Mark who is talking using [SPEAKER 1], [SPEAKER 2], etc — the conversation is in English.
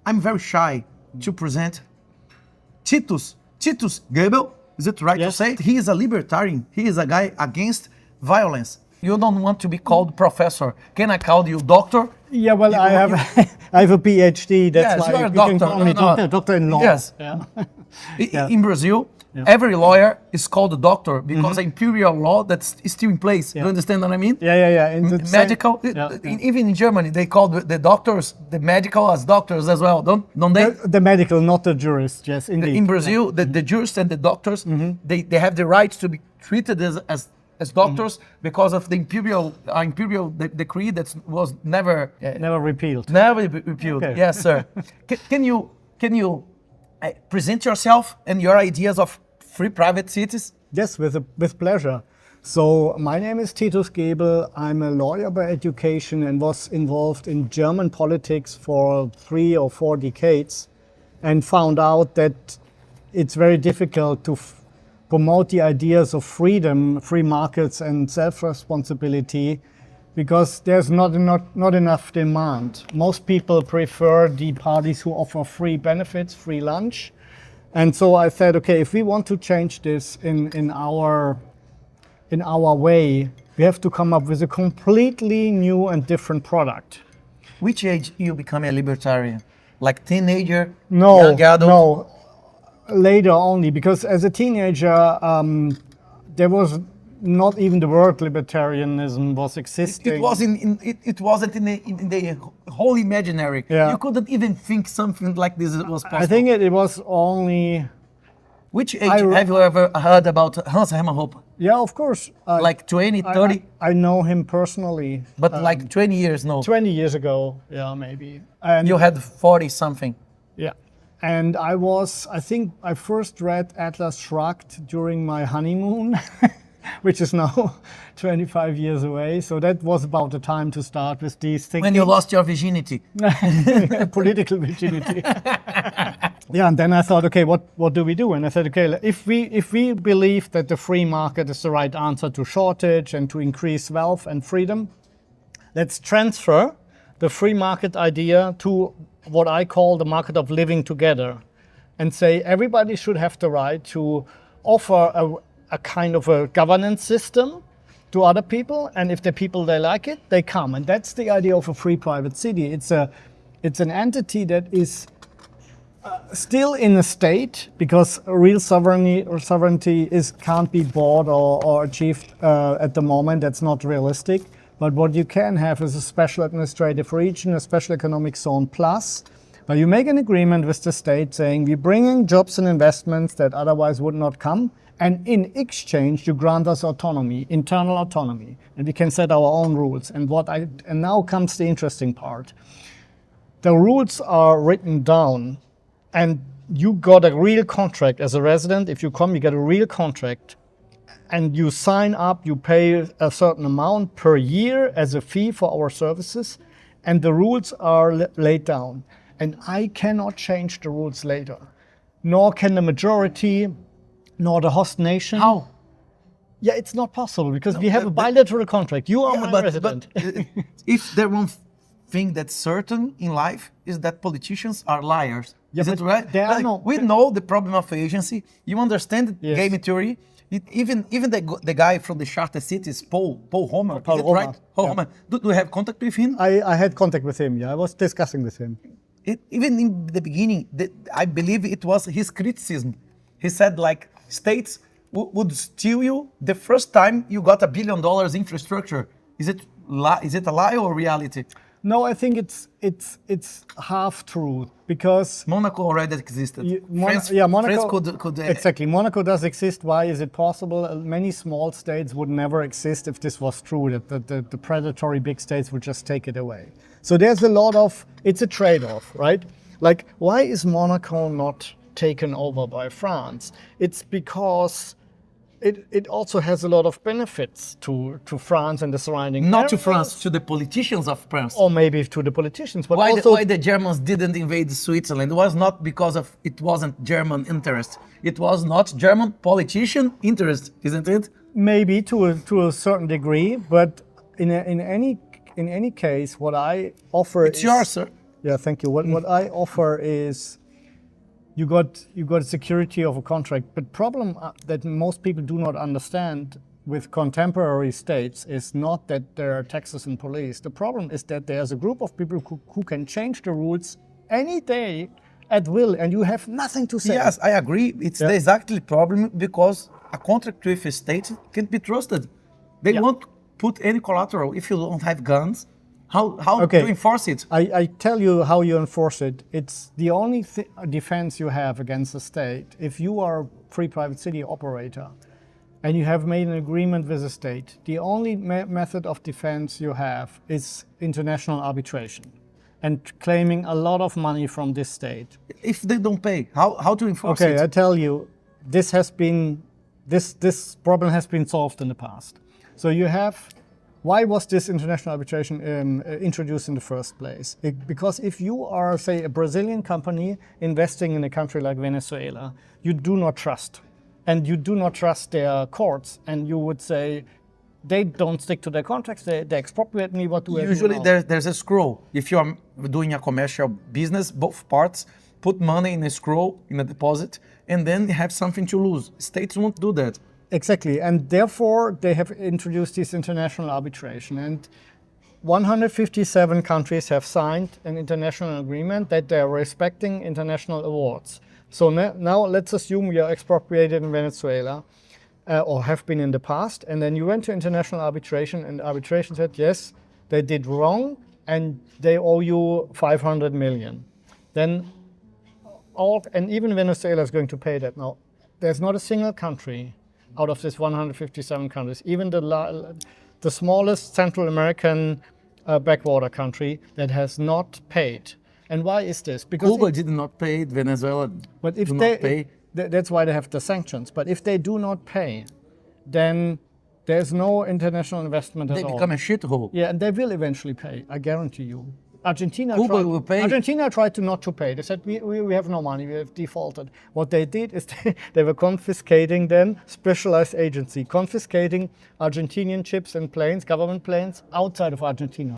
[SPEAKER 1] I'm very shy to present Titus Goebel. Is it right to say? He is a libertarian. He is a guy against violence. You don't want to be called professor. Can I call you doctor?
[SPEAKER 2] Yeah, well, I have a PhD. That's
[SPEAKER 1] yes,
[SPEAKER 2] why
[SPEAKER 1] you're a
[SPEAKER 2] you
[SPEAKER 1] doctor.
[SPEAKER 2] can call me doctor in law.
[SPEAKER 1] Yes.
[SPEAKER 2] Yeah.
[SPEAKER 1] In Brazil, every lawyer is called a doctor because imperial law that's still in place.
[SPEAKER 2] Yeah.
[SPEAKER 1] You understand what I mean?
[SPEAKER 2] Yeah.
[SPEAKER 1] Medical, even in Germany, they call the doctors, the medical as doctors as well, don't they?
[SPEAKER 2] The medical, not the jurist, yes, indeed.
[SPEAKER 1] In Brazil, the jurists and the doctors, they have the right to be treated as doctors because of the imperial decree that was never
[SPEAKER 2] repealed.
[SPEAKER 1] Never repealed. Okay. Yes, sir. Can you present yourself and your ideas of free private cities?
[SPEAKER 2] Yes, with pleasure. So my name is Titus Goebel. I'm a lawyer by education and was involved in German politics for 3 or 4 decades, and found out that it's very difficult to promote the ideas of freedom, free markets and self-responsibility, because there's not enough demand. Most people prefer the parties who offer free benefits, free lunch. And so I said, okay, if we want to change this in our way, we have to come up with a completely new and different product.
[SPEAKER 1] Which age you become a libertarian? Like teenager?
[SPEAKER 2] No,
[SPEAKER 1] young adult?
[SPEAKER 2] No. Later only, because as a teenager, there was not even the word libertarianism was existing.
[SPEAKER 1] It wasn't in the whole imaginary.
[SPEAKER 2] Yeah.
[SPEAKER 1] You couldn't even think something like this was possible.
[SPEAKER 2] I think it was only.
[SPEAKER 1] Which age have you ever heard about Hans Hermann Hoppe?
[SPEAKER 2] Yeah, of course.
[SPEAKER 1] Like 20, 30?
[SPEAKER 2] I know him personally.
[SPEAKER 1] But like 20 years, no?
[SPEAKER 2] 20 years ago, yeah, maybe. And
[SPEAKER 1] you had 40 something.
[SPEAKER 2] Yeah. And I think I first read Atlas Shrugged during my honeymoon, which is now 25 years away. So that was about the time to start with these things.
[SPEAKER 1] When you lost your virginity.
[SPEAKER 2] Political virginity. Yeah, and then I thought, okay, what do we do? And I said, okay, if we believe that the free market is the right answer to shortage and to increase wealth and freedom, let's transfer the free market idea to what I call the market of living together, and say everybody should have the right to offer a kind of a governance system to other people, and if the people they like it, they come. And that's the idea of a free private city. It's an entity that is still in a state, because real sovereignty can't be bought or achieved at the moment. That's not realistic. But what you can have is a special administrative region, a special economic zone plus, where you make an agreement with the state saying we bring in jobs and investments that otherwise would not come, and in exchange you grant us autonomy, internal autonomy, and we can set our own rules. And now comes the interesting part. The rules are written down, and you got a real contract as a resident. If you come, you get a real contract. And you sign up, you pay a certain amount per year as a fee for our services, and the rules are laid down. And I cannot change the rules later, nor can the majority, nor the host nation.
[SPEAKER 1] How?
[SPEAKER 2] Yeah, it's not possible, because we have a bilateral contract. You are my resident.
[SPEAKER 1] But if there one thing that's certain in life is that politicians are liars.
[SPEAKER 2] Yeah,
[SPEAKER 1] is it right? We know the problem of agency. You understand game theory. Even the guy from the Charter Cities, Paul Homer, is it right? Paul Homer. Do you have contact with him?
[SPEAKER 2] I had contact with him, yeah. I was discussing with him.
[SPEAKER 1] Even in the beginning, I believe it was his criticism. He said, like, states would steal you the first time you got $1 billion infrastructure. Is it a lie or reality?
[SPEAKER 2] No, I think it's half truth, because
[SPEAKER 1] Monaco already existed.
[SPEAKER 2] Monaco
[SPEAKER 1] could
[SPEAKER 2] exactly. Monaco does exist. Why is it possible? Many small states would never exist if this was true. That the predatory big states would just take it away. So there's a lot of. It's a trade-off, right? Like, why is Monaco not taken over by France? It's because it also has a lot of benefits to France and the surrounding areas.
[SPEAKER 1] Not to France, to the politicians of France.
[SPEAKER 2] Or maybe to the politicians. But
[SPEAKER 1] why the Germans didn't invade Switzerland? It was not because it wasn't German interest. It was not German politician interest, isn't it?
[SPEAKER 2] Maybe to a certain degree, but in any case, what I offer
[SPEAKER 1] it's yours, sir.
[SPEAKER 2] Yeah, thank you. What I offer is you got security of a contract, but problem that most people do not understand with contemporary states is not that there are taxes and police. The problem is that there's a group of people who can change the rules any day at will, and you have nothing to say.
[SPEAKER 1] Yes, I agree. It's the exactly problem because a contract with a state can't be trusted. They won't put any collateral if you don't have guns. How do you enforce it?
[SPEAKER 2] I tell you how you enforce it. It's the only defense you have against the state. If you are a free private city operator and you have made an agreement with the state, the only method of defense you have is international arbitration and claiming a lot of money from this state.
[SPEAKER 1] If they don't pay, how to enforce it?
[SPEAKER 2] Okay, I tell you, this problem has been solved in the past. So you have, why was this international arbitration introduced in the first place? Because if you are, say, a Brazilian company investing in a country like Venezuela, you do not trust. And you do not trust their courts. And you would say, they don't stick to their contracts, they expropriate me, what do I do now?
[SPEAKER 1] Usually there's a escrow. If you are doing a commercial business, both parts put money in a escrow, in a deposit, and then have something to lose. States won't do that.
[SPEAKER 2] Exactly, and therefore they have introduced this international arbitration. And 157 countries have signed an international agreement that they are respecting international awards. So now let's assume we are expropriated in Venezuela, or have been in the past, and then you went to international arbitration, and arbitration said, yes, they did wrong, and they owe you 500 million. Then and even Venezuela is going to pay that. Now, there's not a single country out of this 157 countries, even the smallest Central American backwater country that has not paid. And why is this? Because
[SPEAKER 1] Cuba did not pay, Venezuela did not pay.
[SPEAKER 2] That's why they have the sanctions. But if they do not pay, then there's no international investment at all.
[SPEAKER 1] They become a shithole.
[SPEAKER 2] Yeah, and they will eventually pay, I guarantee you. Argentina
[SPEAKER 1] will pay.
[SPEAKER 2] Argentina tried to not to pay. They said, we have no money, we have defaulted. What they did is they were confiscating then, specialized agency, confiscating Argentinian ships and planes, government planes, outside of Argentina.